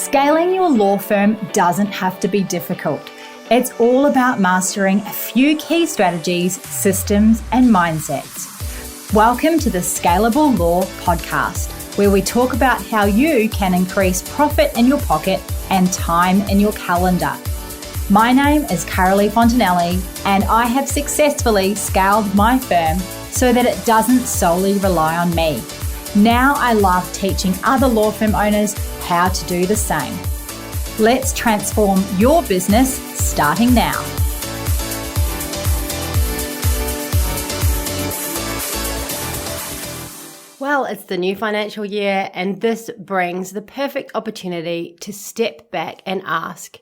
Scaling your law firm doesn't have to be difficult. It's all about mastering a few key strategies, systems, and mindsets. Welcome to the Scalable Law Podcast, where we talk about how you can increase profit in your pocket and time in your calendar. My name is Carolee Fontanelli, and I have successfully scaled my firm so that it doesn't solely rely on me. Now I love teaching other law firm owners how to do the same. Let's transform your business starting now. Well, it's the new financial year, and this brings the perfect opportunity to step back and ask,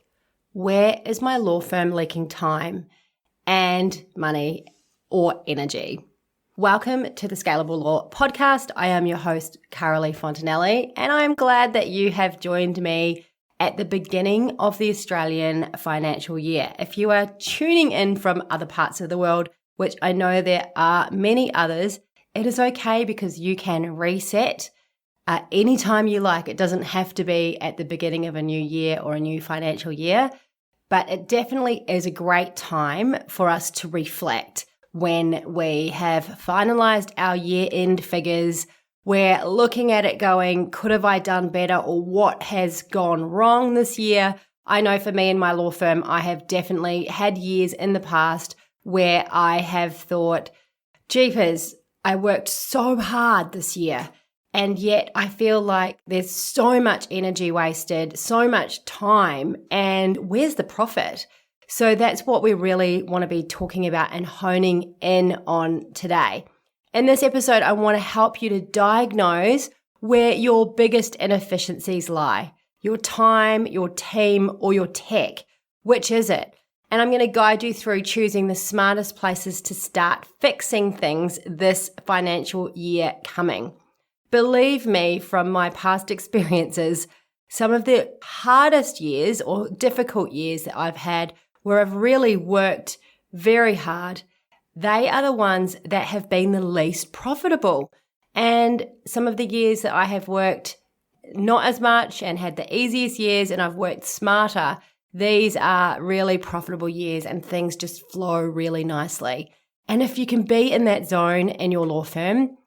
where is my law firm leaking time and money or energy? Welcome to the Scalable Law Podcast. I am your host, Carolee Fontanelli, and I'm glad that you have joined me at the beginning of the Australian financial year. If you are tuning in from other parts of the world, which I know there are many others, it is okay because you can reset anytime you like. It doesn't have to be at the beginning of a new year or a new financial year, but it definitely is a great time for us to reflect. When we have finalized our year-end figures, we're looking at it going, could have I done better, or what has gone wrong this year? I know for me and my law firm, I have definitely had years in the past where I have thought, jeepers, I worked so hard this year, and yet I feel like there's so much energy wasted, so much time, and where's the profit? So that's what we really want to be talking about and honing in on today. In this episode, I want to help you to diagnose where your biggest inefficiencies lie. Your time, your team, or your tech. Which is it? And I'm going to guide you through choosing the smartest places to start fixing things this financial year coming. Believe me, from my past experiences, some of the hardest years or difficult years that I've had where I've really worked very hard, they are the ones that have been the least profitable. And some of the years that I have worked not as much and had the easiest years and I've worked smarter, these are really profitable years and things just flow really nicely. And if you can be in that zone in your law firm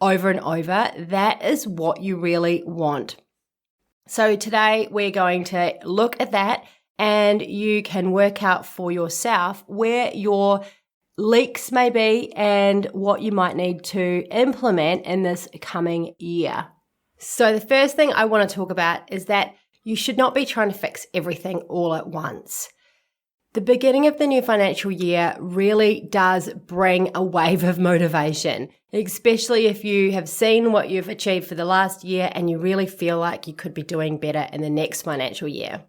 over and over, that is what you really want. So today we're going to look at that, and you can work out for yourself where your leaks may be and what you might need to implement in this coming year. So the first thing I want to talk about is that you should not be trying to fix everything all at once. The beginning of the new financial year really does bring a wave of motivation, especially if you have seen what you've achieved for the last year and you really feel like you could be doing better in the next financial year.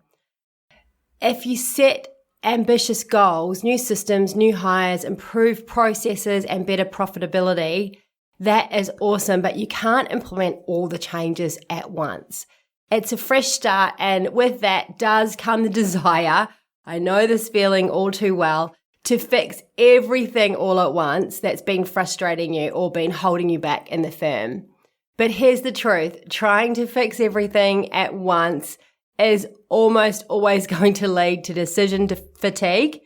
If you set ambitious goals, new systems, new hires, improved processes, and better profitability, that is awesome, but you can't implement all the changes at once. It's a fresh start, and with that does come the desire, I know this feeling all too well, to fix everything all at once that's been frustrating you or been holding you back in the firm. But here's the truth, trying to fix everything at once is almost always going to lead to decision fatigue.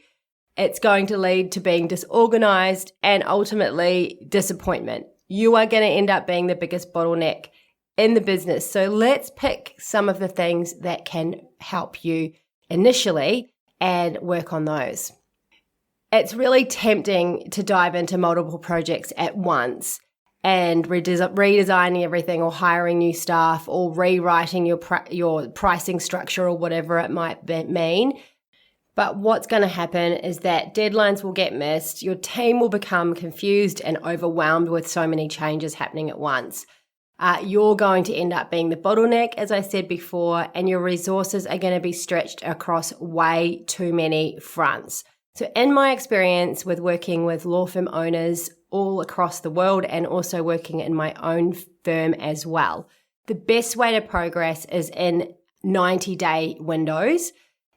It's going to lead to being disorganized and ultimately disappointment. You are going to end up being the biggest bottleneck in the business. So let's pick some of the things that can help you initially and work on those. It's really tempting to dive into multiple projects at once and redesigning everything or hiring new staff or rewriting your pricing structure or whatever it might mean. But what's going to happen is that deadlines will get missed, your team will become confused and overwhelmed with so many changes happening at once. You're going to end up being the bottleneck, as I said before, and your resources are going to be stretched across way too many fronts. So in my experience with working with law firm owners all across the world and also working in my own firm as well, the best way to progress is in 90-day windows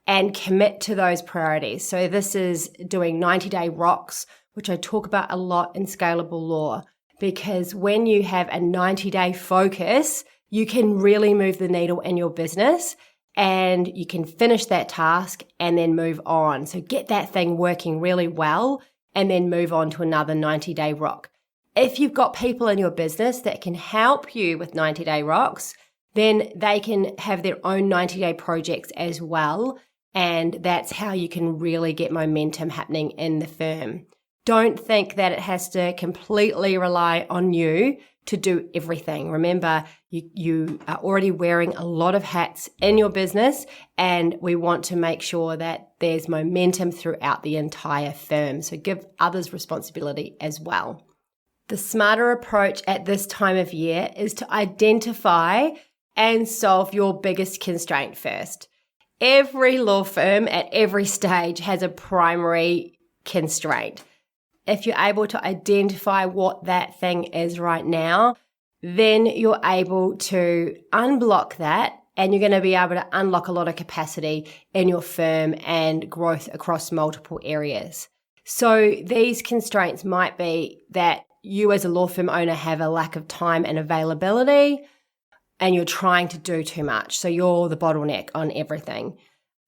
and commit to those priorities. So this is doing 90-day rocks, which I talk about a lot in Scalable Law, because when you have a 90-day focus, you can really move the needle in your business and you can finish that task and then move on. So get that thing working really well and then move on to another 90-day rock. If you've got people in your business that can help you with 90-day rocks, then they can have their own 90-day projects as well. And that's how you can really get momentum happening in the firm. Don't think that it has to completely rely on you to do everything. Remember, you are already wearing a lot of hats in your business, and we want to make sure that there's momentum throughout the entire firm. So give others responsibility as well. The smarter approach at this time of year is to identify and solve your biggest constraint first. Every law firm at every stage has a primary constraint. If you're able to identify what that thing is right now, then you're able to unblock that, and you're going to be able to unlock a lot of capacity in your firm and growth across multiple areas. So these constraints might be that you as a law firm owner have a lack of time and availability, and you're trying to do too much. So you're the bottleneck on everything.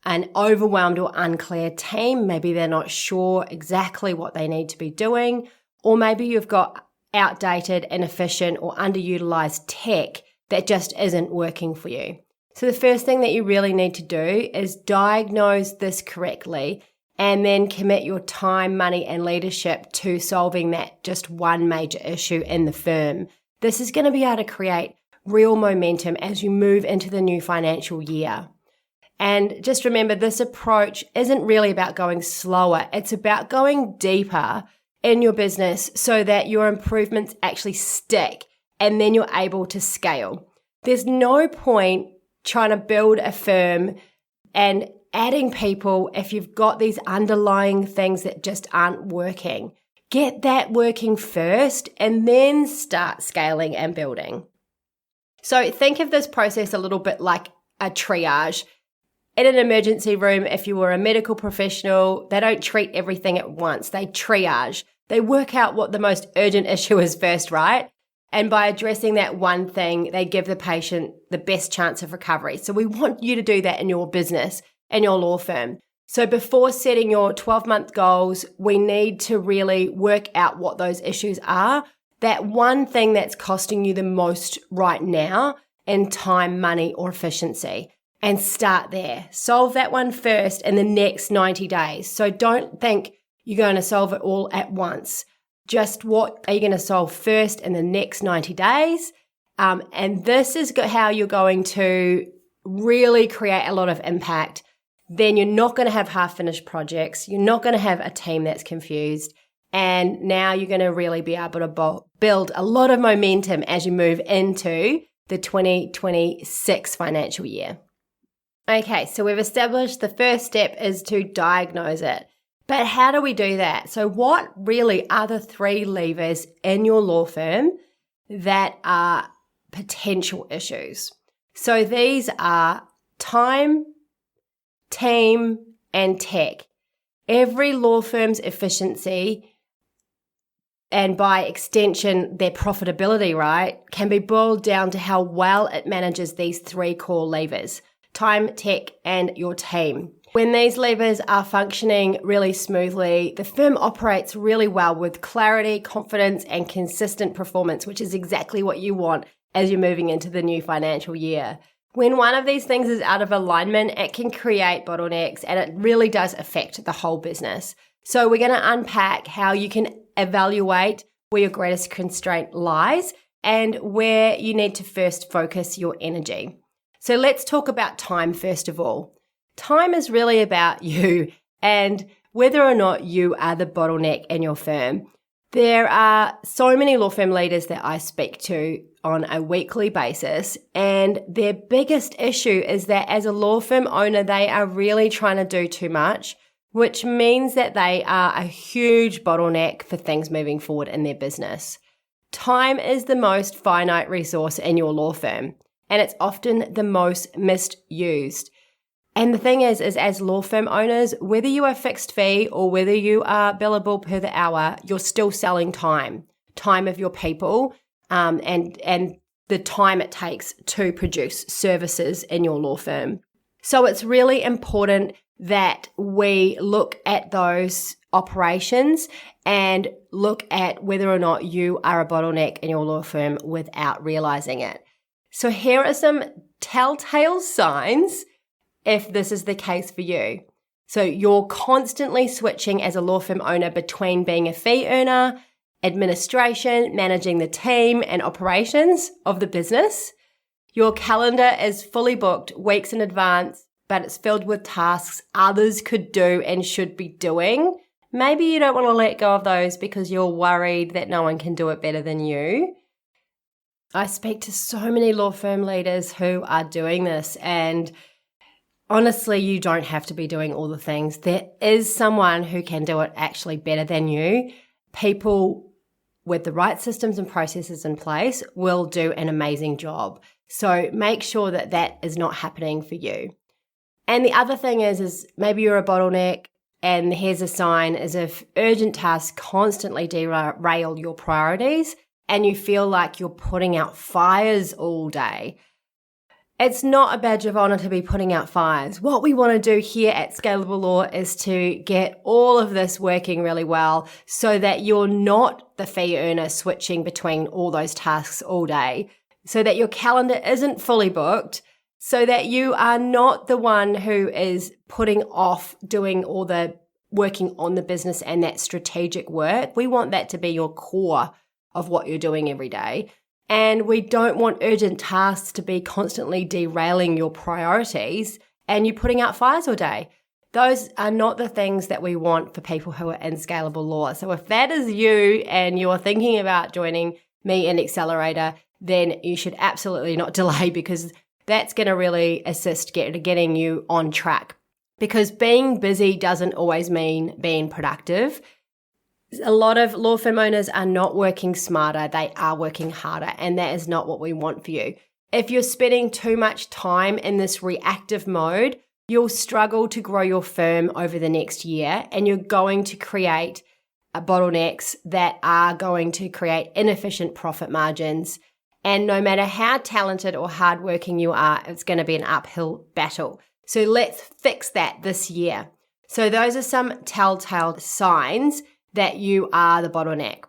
An overwhelmed or unclear team, maybe they're not sure exactly what they need to be doing, or maybe you've got outdated, inefficient, or underutilized tech that just isn't working for you. So the first thing that you really need to do is diagnose this correctly and then commit your time, money, and leadership to solving that just one major issue in the firm. This is going to be able to create real momentum as you move into the new financial year. And just remember, this approach isn't really about going slower. It's about going deeper in your business so that your improvements actually stick and then you're able to scale. There's no point trying to build a firm and adding people if you've got these underlying things that just aren't working. Get that working first and then start scaling and building. So think of this process a little bit like a triage. In an emergency room, if you were a medical professional, they don't treat everything at once. They triage. They work out what the most urgent issue is first, right? And by addressing that one thing, they give the patient the best chance of recovery. So we want you to do that in your business and your law firm. So before setting your 12-month goals, we need to really work out what those issues are. That one thing that's costing you the most right now in time, money, or efficiency. And start there. Solve that one first in the next 90 days. So don't think you're going to solve it all at once. Just what are you going to solve first in the next 90 days? And this is how you're going to really create a lot of impact. Then you're not going to have half-finished projects. You're not going to have a team that's confused. And now you're going to really be able to build a lot of momentum as you move into the 2026 financial year. Okay, so we've established the first step is to diagnose it. But how do we do that? So what really are the 3 levers in your law firm that are potential issues? So these are time, team, and tech. Every law firm's efficiency, and by extension, their profitability, right, can be boiled down to how well it manages these 3 core levers: time, tech, and your team. When these levers are functioning really smoothly, the firm operates really well with clarity, confidence, and consistent performance, which is exactly what you want as you're moving into the new financial year. When one of these things is out of alignment, it can create bottlenecks, and it really does affect the whole business. So we're going to unpack how you can evaluate where your greatest constraint lies and where you need to first focus your energy. So let's talk about time first of all. Time is really about you and whether or not you are the bottleneck in your firm. There are so many law firm leaders that I speak to on a weekly basis, and their biggest issue is that as a law firm owner, they are really trying to do too much, which means that they are a huge bottleneck for things moving forward in their business. Time is the most finite resource in your law firm, and it's often the most misused. And the thing is as law firm owners, whether you are fixed fee or whether you are billable per the hour, you're still selling time of your people, and the time it takes to produce services in your law firm. So it's really important that we look at those operations and look at whether or not you are a bottleneck in your law firm without realizing it. So here are some telltale signs if this is the case for you. So you're constantly switching as a law firm owner between being a fee earner, administration, managing the team and operations of the business. Your calendar is fully booked weeks in advance, but it's filled with tasks others could do and should be doing. Maybe you don't want to let go of those because you're worried that no one can do it better than you. I speak to so many law firm leaders who are doing this, and honestly, you don't have to be doing all the things. There is someone who can do it actually better than you. People with the right systems and processes in place will do an amazing job. So make sure that that is not happening for you. And the other thing is maybe you're a bottleneck, and here's a sign as if urgent tasks constantly derail your priorities and you feel like you're putting out fires all day. It's not a badge of honor to be putting out fires. What we want to do here at Scalable Law is to get all of this working really well so that you're not the fee earner switching between all those tasks all day, so that your calendar isn't fully booked, so that you are not the one who is putting off doing all the working on the business and that strategic work. We want that to be your core of what you're doing every day. And we don't want urgent tasks to be constantly derailing your priorities and you putting out fires all day. Those are not the things that we want for people who are in Scalable Law. So if that is you and you're thinking about joining me in Accelerator, then you should absolutely not delay, because that's going to really assist getting you on track. Because being busy doesn't always mean being productive. A lot of law firm owners are not working smarter, they are working harder, and that is not what we want for you. If you're spending too much time in this reactive mode, you'll struggle to grow your firm over the next year, and you're going to create bottlenecks that are going to create inefficient profit margins. And no matter how talented or hardworking you are, it's going to be an uphill battle. So let's fix that this year. So those are some telltale signs that you are the bottleneck.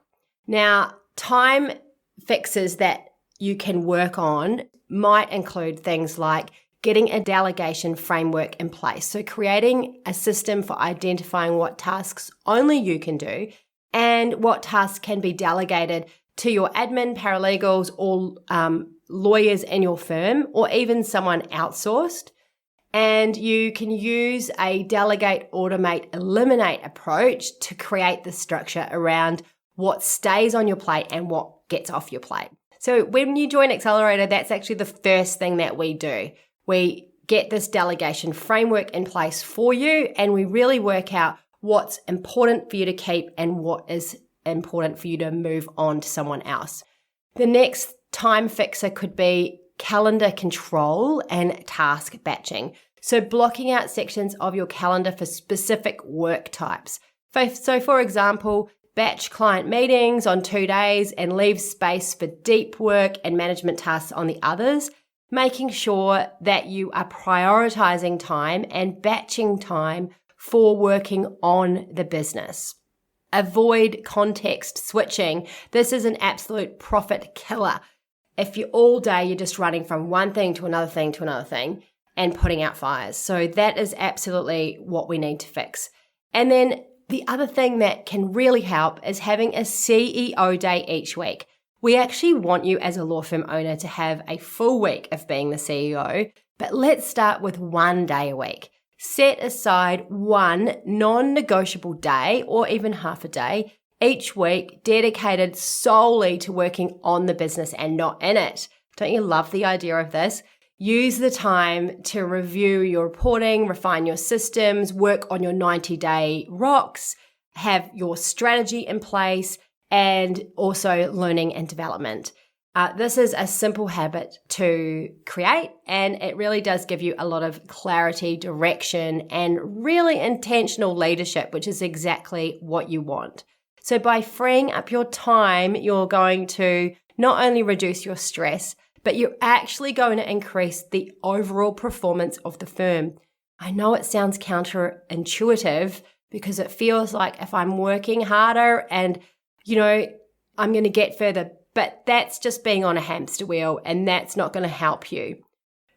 Now, time fixes that you can work on might include things like getting a delegation framework in place. So creating a system for identifying what tasks only you can do and what tasks can be delegated to your admin, paralegals, or lawyers in your firm, or even someone outsourced. And you can use a delegate, automate, eliminate approach to create the structure around what stays on your plate and what gets off your plate. So when you join Accelerator, that's actually the first thing that we do. We get this delegation framework in place for you, and we really work out what's important for you to keep and what is important for you to move on to someone else. The next time fixer could be calendar control and task batching. So blocking out sections of your calendar for specific work types. So for example, batch client meetings on 2 days and leave space for deep work and management tasks on the others, making sure that you are prioritizing time and batching time for working on the business. Avoid context switching. This is an absolute profit killer. If you're all day, you're just running from one thing to another thing to another thing and putting out fires. So that is absolutely what we need to fix. And then the other thing that can really help is having a CEO day each week. We actually want you as a law firm owner to have a full week of being the CEO, but let's start with 1 day a week. Set aside one non-negotiable day or even half a day each week dedicated solely to working on the business and not in it. Don't you love the idea of this? Use the time to review your reporting, refine your systems, work on your 90-day rocks, have your strategy in place, and also learning and development. This is a simple habit to create, and it really does give you a lot of clarity, direction, and really intentional leadership, which is exactly what you want. So by freeing up your time, you're going to not only reduce your stress, but you're actually going to increase the overall performance of the firm. I know it sounds counterintuitive because it feels like if I'm working harder and, I'm going to get further, but that's just being on a hamster wheel and that's not going to help you.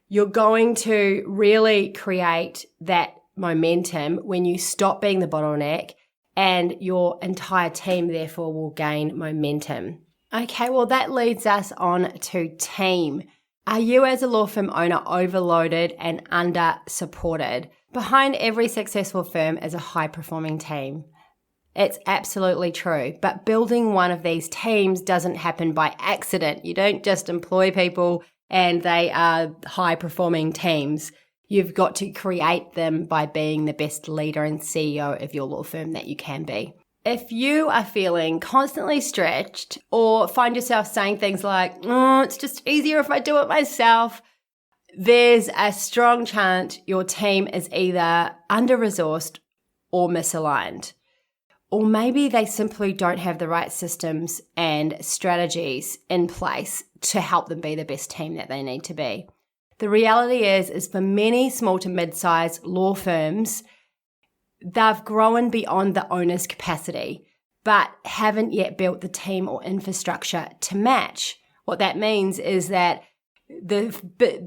You're going to really create that momentum when you stop being the bottleneck, and your entire team therefore will gain momentum. Okay, well that leads us on to team. Are you as a law firm owner overloaded and under supported? Behind every successful firm is a high performing team. It's absolutely true, but building one of these teams doesn't happen by accident. You don't just employ people and they are high performing teams. You've got to create them by being the best leader and CEO of your law firm that you can be. If you are feeling constantly stretched or find yourself saying things like, it's just easier if I do it myself, there's a strong chance your team is either under-resourced or misaligned. Or maybe they simply don't have the right systems and strategies in place to help them be the best team that they need to be. The reality is for many small to mid-sized law firms, they've grown beyond the owner's capacity, but haven't yet built the team or infrastructure to match. What that means is that the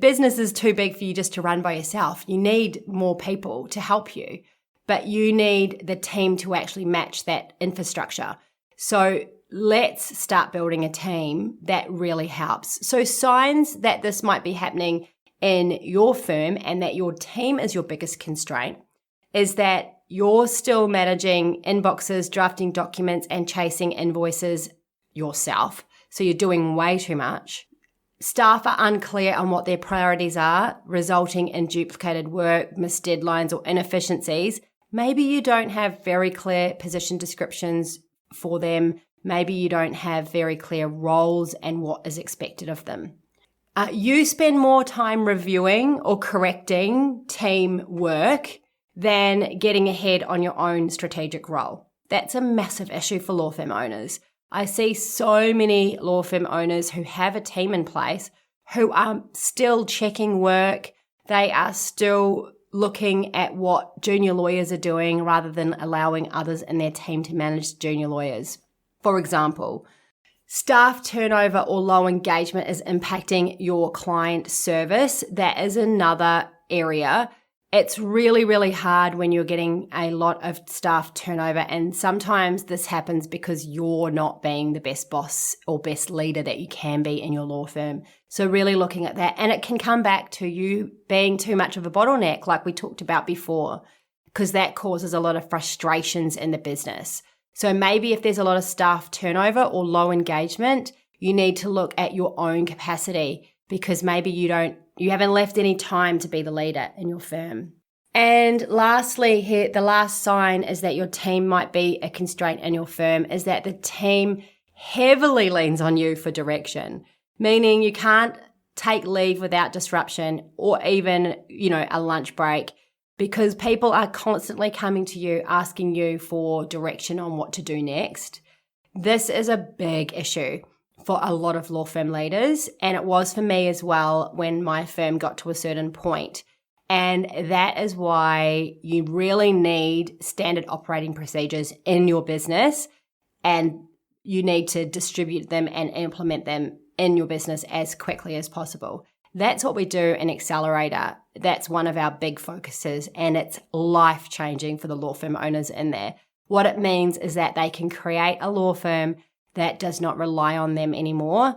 business is too big for you just to run by yourself. You need more people to help you, but you need the team to actually match that infrastructure. So let's start building a team that really helps. So signs that this might be happening in your firm and that your team is your biggest constraint is that you're still managing inboxes, drafting documents, and chasing invoices yourself. So you're doing way too much. Staff are unclear on what their priorities are, resulting in duplicated work, missed deadlines, or inefficiencies. Maybe you don't have very clear position descriptions for them. Maybe you don't have very clear roles and what is expected of them. You spend more time reviewing or correcting team work than getting ahead on your own strategic role. That's a massive issue for law firm owners. I see so many law firm owners who have a team in place who are still checking work. They are still looking at what junior lawyers are doing rather than allowing others in their team to manage junior lawyers. For example, staff turnover or low engagement is impacting your client service. That is another area. It's really, really hard when you're getting a lot of staff turnover, and sometimes this happens because you're not being the best boss or best leader that you can be in your law firm. So really looking at that, and it can come back to you being too much of a bottleneck like we talked about before, because that causes a lot of frustrations in the business. So maybe if there's a lot of staff turnover or low engagement, you need to look at your own capacity, because maybe you haven't left any time to be the leader in your firm. And lastly, here, the last sign is that your team might be a constraint in your firm is that the team heavily leans on you for direction, meaning you can't take leave without disruption or even, a lunch break, because people are constantly coming to you, asking you for direction on what to do next. This is a big issue for a lot of law firm leaders, and it was for me as well when my firm got to a certain point. And that is why you really need standard operating procedures in your business, and you need to distribute them and implement them in your business as quickly as possible. That's what we do in Accelerator. That's one of our big focuses, and it's life-changing for the law firm owners in there. What it means is that they can create a law firm that does not rely on them anymore.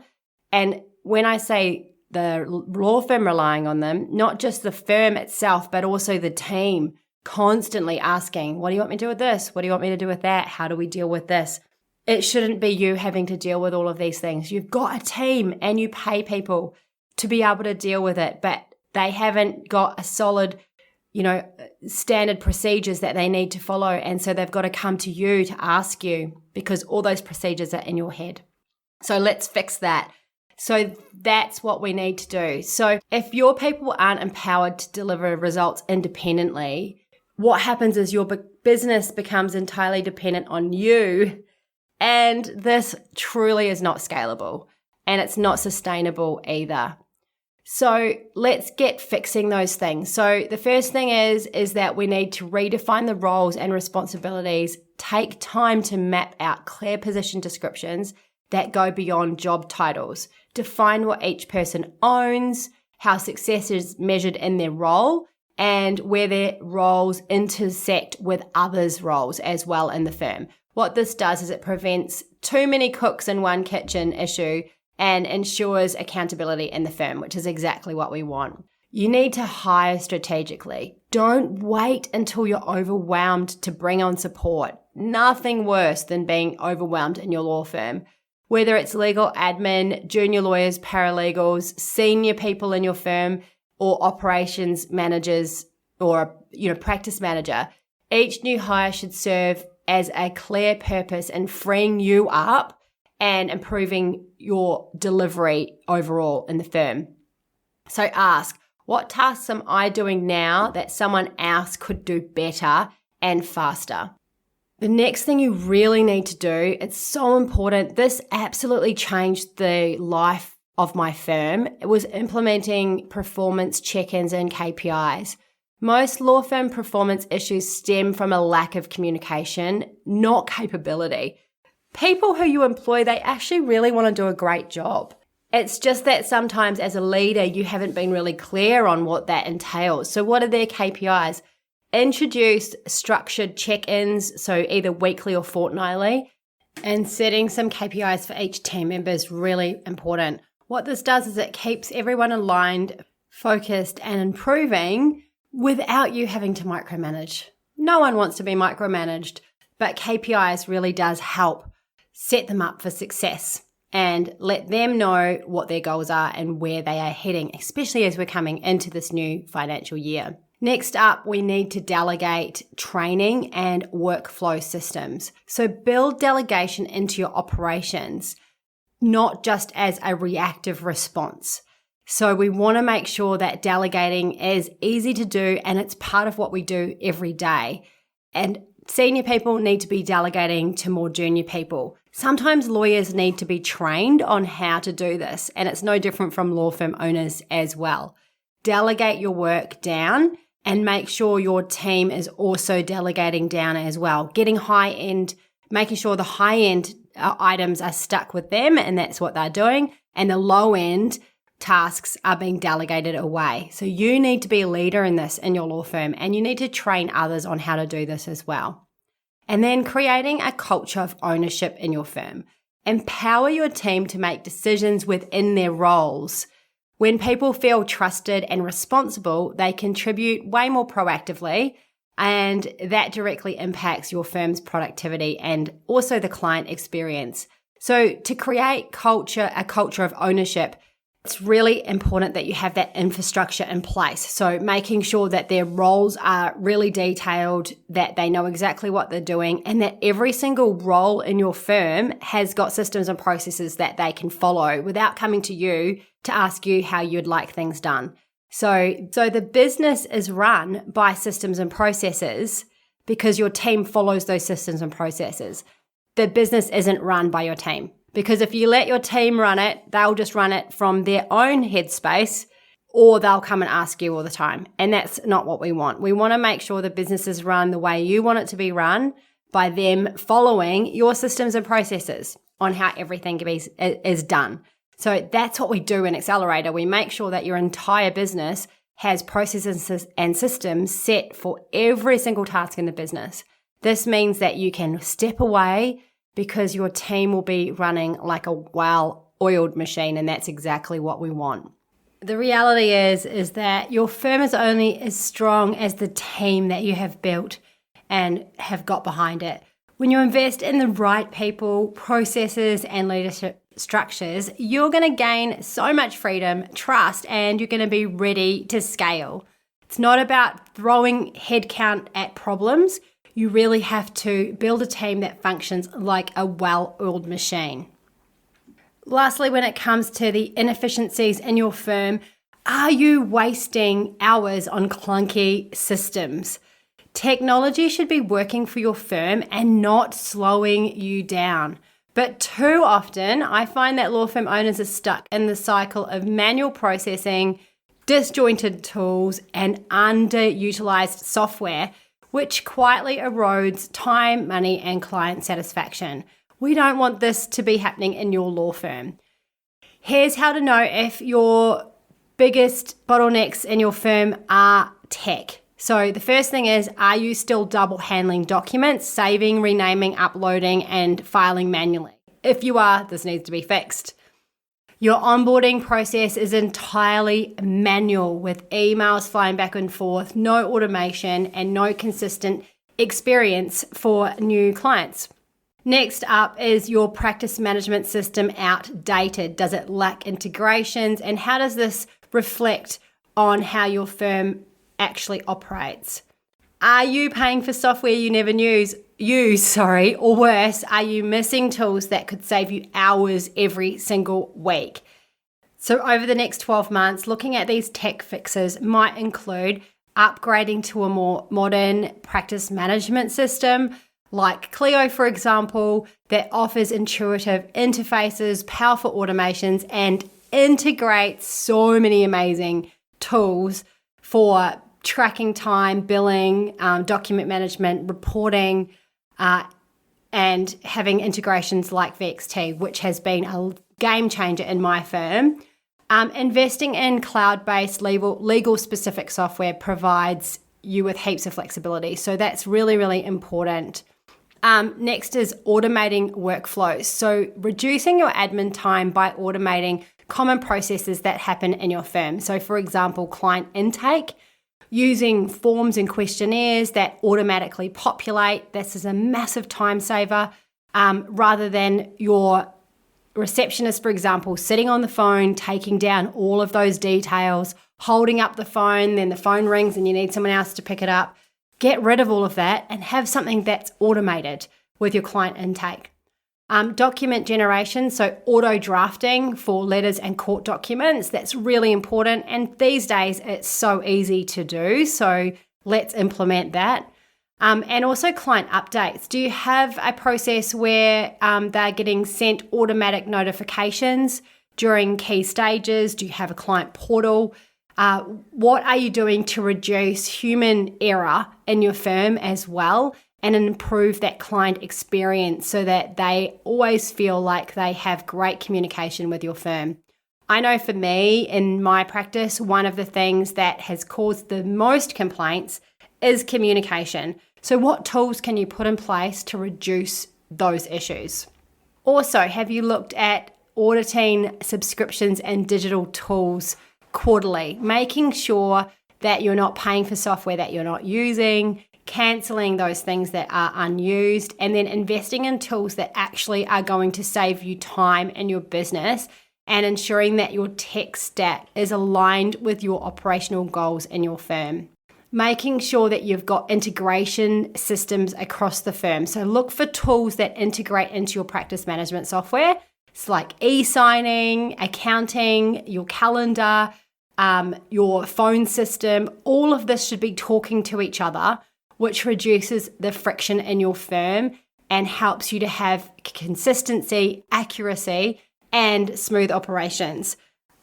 And when I say the law firm relying on them, not just the firm itself, but also the team constantly asking, what do you want me to do with this? What do you want me to do with that? How do we deal with this? It shouldn't be you having to deal with all of these things. You've got a team and you pay people to be able to deal with it, but they haven't got a solid, standard procedures that they need to follow. And so they've got to come to you to ask you, because all those procedures are in your head. So let's fix that. So that's what we need to do. So if your people aren't empowered to deliver results independently, what happens is your business becomes entirely dependent on you. And this truly is not scalable, and it's not sustainable either. So let's get fixing those things. So the first thing is that we need to redefine the roles and responsibilities, take time to map out clear position descriptions that go beyond job titles, define what each person owns, how success is measured in their role, and where their roles intersect with others' roles as well in the firm. What this does is it prevents too many cooks in one kitchen issue and ensures accountability in the firm, which is exactly what we want. You need to hire strategically. Don't wait until you're overwhelmed to bring on support. Nothing worse than being overwhelmed in your law firm. Whether it's legal admin, junior lawyers, paralegals, senior people in your firm, or operations managers or practice manager, each new hire should serve as a clear purpose in freeing you up and improving your delivery overall in the firm. So ask, what tasks am I doing now that someone else could do better and faster? The next thing you really need to do, it's so important, this absolutely changed the life of my firm. It was implementing performance check-ins and KPIs. Most law firm performance issues stem from a lack of communication, not capability. People who you employ, they actually really want to do a great job. It's just that sometimes as a leader, you haven't been really clear on what that entails. So what are their KPIs? Introduce structured check-ins, so either weekly or fortnightly, and setting some KPIs for each team member is really important. What this does is it keeps everyone aligned, focused, and improving without you having to micromanage. No one wants to be micromanaged, but KPIs really does help set them up for success and let them know what their goals are and where they are heading, especially as we're coming into this new financial year. Next up, we need to delegate training and workflow systems. So build delegation into your operations, not just as a reactive response. So we want to make sure that delegating is easy to do and it's part of what we do every day. And senior people need to be delegating to more junior people. Sometimes lawyers need to be trained on how to do this, and it's no different from law firm owners as well. Delegate your work down and make sure your team is also delegating down as well. Getting high-end, making sure the high-end items are stuck with them, and that's what they're doing, and the low-end tasks are being delegated away. So you need to be a leader in this in your law firm, and you need to train others on how to do this as well. And then creating a culture of ownership in your firm. Empower your team to make decisions within their roles. When people feel trusted and responsible, they contribute way more proactively, and that directly impacts your firm's productivity and also the client experience. So to create a culture of ownership, it's really important that you have that infrastructure in place. So making sure that their roles are really detailed, that they know exactly what they're doing, and that every single role in your firm has got systems and processes that they can follow without coming to you to ask you how you'd like things done. So the business is run by systems and processes because your team follows those systems and processes. The business isn't run by your team. Because if you let your team run it, they'll just run it from their own headspace, or they'll come and ask you all the time. And that's not what we want. We want to make sure the business is run the way you want it to be run by them following your systems and processes on how everything is done. So that's what we do in Accelerator. We make sure that your entire business has processes and systems set for every single task in the business. This means that you can step away because your team will be running like a well-oiled machine, and that's exactly what we want. The reality is that your firm is only as strong as the team that you have built and have got behind it. When you invest in the right people, processes, and leadership structures, you're going to gain so much freedom, trust, and you're going to be ready to scale. It's not about throwing headcount at problems. You really have to build a team that functions like a well-oiled machine. Lastly, when it comes to the inefficiencies in your firm, are you wasting hours on clunky systems? Technology should be working for your firm and not slowing you down. But too often, I find that law firm owners are stuck in the cycle of manual processing, disjointed tools, and underutilized software, which quietly erodes time, money, and client satisfaction. We don't want this to be happening in your law firm. Here's how to know if your biggest bottlenecks in your firm are tech. So the first thing is, are you still double handling documents, saving, renaming, uploading, and filing manually? If you are, this needs to be fixed. Your onboarding process is entirely manual with emails flying back and forth, no automation, and no consistent experience for new clients. Next up is your practice management system outdated? Does it lack integrations? And how does this reflect on how your firm actually operates? Are you paying for software you never use, or worse, are you missing tools that could save you hours every single week? So over the next 12 months, looking at these tech fixes might include upgrading to a more modern practice management system, like Clio, for example, that offers intuitive interfaces, powerful automations, and integrates so many amazing tools for tracking time, billing, document management, reporting, and having integrations like VXT, which has been a game changer in my firm. Investing in cloud-based legal-specific software provides you with heaps of flexibility. So that's really, really important. Next is automating workflows. So reducing your admin time by automating common processes that happen in your firm. So for example, client intake, using forms and questionnaires that automatically populate. This is a massive time saver, rather than your receptionist, for example, sitting on the phone, taking down all of those details, holding up the phone, then the phone rings and you need someone else to pick it up. Get rid of all of that and have something that's automated with your client intake. Document generation, so auto drafting for letters and court documents, that's really important. And these days it's so easy to do. So let's implement that. And also client updates. Do you have a process where they're getting sent automatic notifications during key stages? Do you have a client portal? What are you doing to reduce human error in your firm as well and improve that client experience so that they always feel like they have great communication with your firm? I know for me, in my practice, one of the things that has caused the most complaints is communication. So what tools can you put in place to reduce those issues? Also, have you looked at auditing subscriptions and digital tools quarterly, making sure that you're not paying for software that you're not using, cancelling those things that are unused, and then investing in tools that actually are going to save you time in your business and ensuring that your tech stack is aligned with your operational goals in your firm. Making sure that you've got integration systems across the firm. So look for tools that integrate into your practice management software. It's like e-signing, accounting, your calendar, your phone system. All of this should be talking to each other, which reduces the friction in your firm and helps you to have consistency, accuracy, and smooth operations.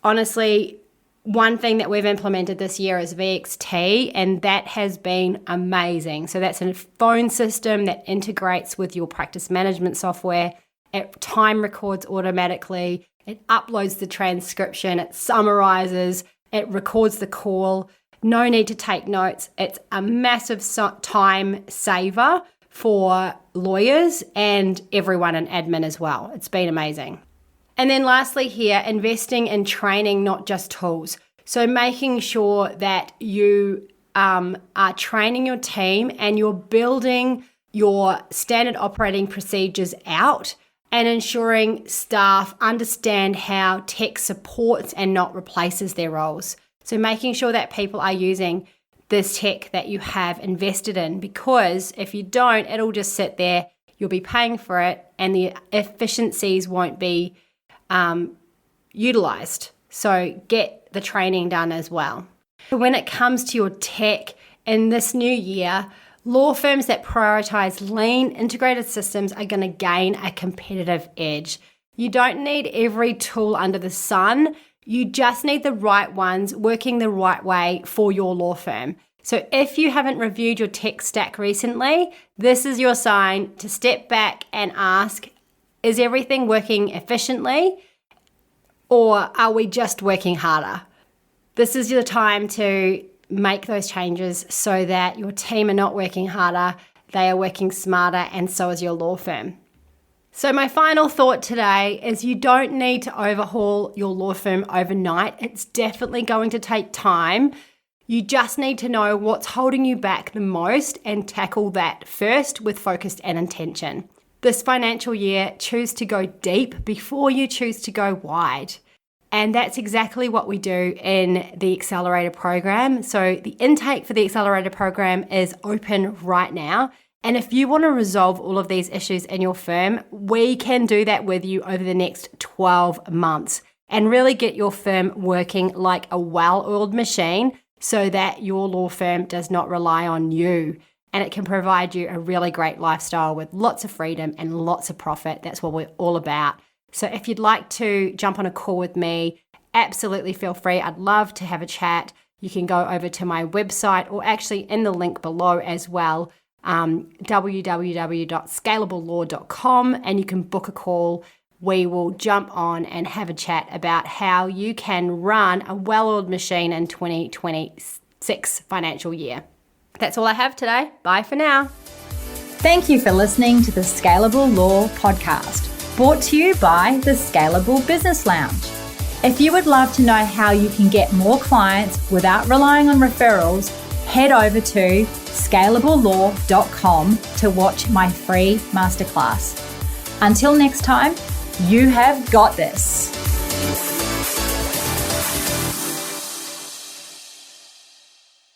Honestly, one thing that we've implemented this year is VXT, and that has been amazing. So that's a phone system that integrates with your practice management software. It time records automatically. It uploads the transcription. It summarizes. It records the call. No need to take notes. It's a massive time saver for lawyers and everyone in admin as well. It's been amazing. And then lastly here, investing in training, not just tools. So making sure that you are training your team and you're building your standard operating procedures out and ensuring staff understand how tech supports and not replaces their roles. So making sure that people are using this tech that you have invested in, because if you don't, it'll just sit there, you'll be paying for it, and the efficiencies won't be utilized. So get the training done as well. When it comes to your tech in this new year, Law firms that prioritize lean, integrated systems are going to gain a competitive edge. You don't need every tool under the sun. You just need the right ones working the right way for your law firm. So if you haven't reviewed your tech stack recently, this is your sign to step back and ask, is everything working efficiently, or are we just working harder? This is your time to make those changes so that your team are not working harder, they are working smarter, and so is your law firm. So my final thought today is you don't need to overhaul your law firm overnight. It's definitely going to take time. You just need to know what's holding you back the most and tackle that first with focus and intention. This financial year, choose to go deep before you choose to go wide. And that's exactly what we do in the Accelerator program. So the intake for the Accelerator program is open right now. And if you want to resolve all of these issues in your firm, we can do that with you over the next 12 months and really get your firm working like a well-oiled machine so that your law firm does not rely on you. And it can provide you a really great lifestyle with lots of freedom and lots of profit. That's what we're all about. So if you'd like to jump on a call with me, absolutely feel free. I'd love to have a chat. You can go over to my website, or actually in the link below as well, www.scalablelaw.com, and you can book a call. We will jump on and have a chat about how you can run a well-oiled machine in 2026 financial year. That's all I have today. Bye for now. Thank you for listening to the Scalable Law Podcast, brought to you by the Scalable Business Lounge. If you would love to know how you can get more clients without relying on referrals, head over to scalablelaw.com to watch my free masterclass. Until next time, you have got this.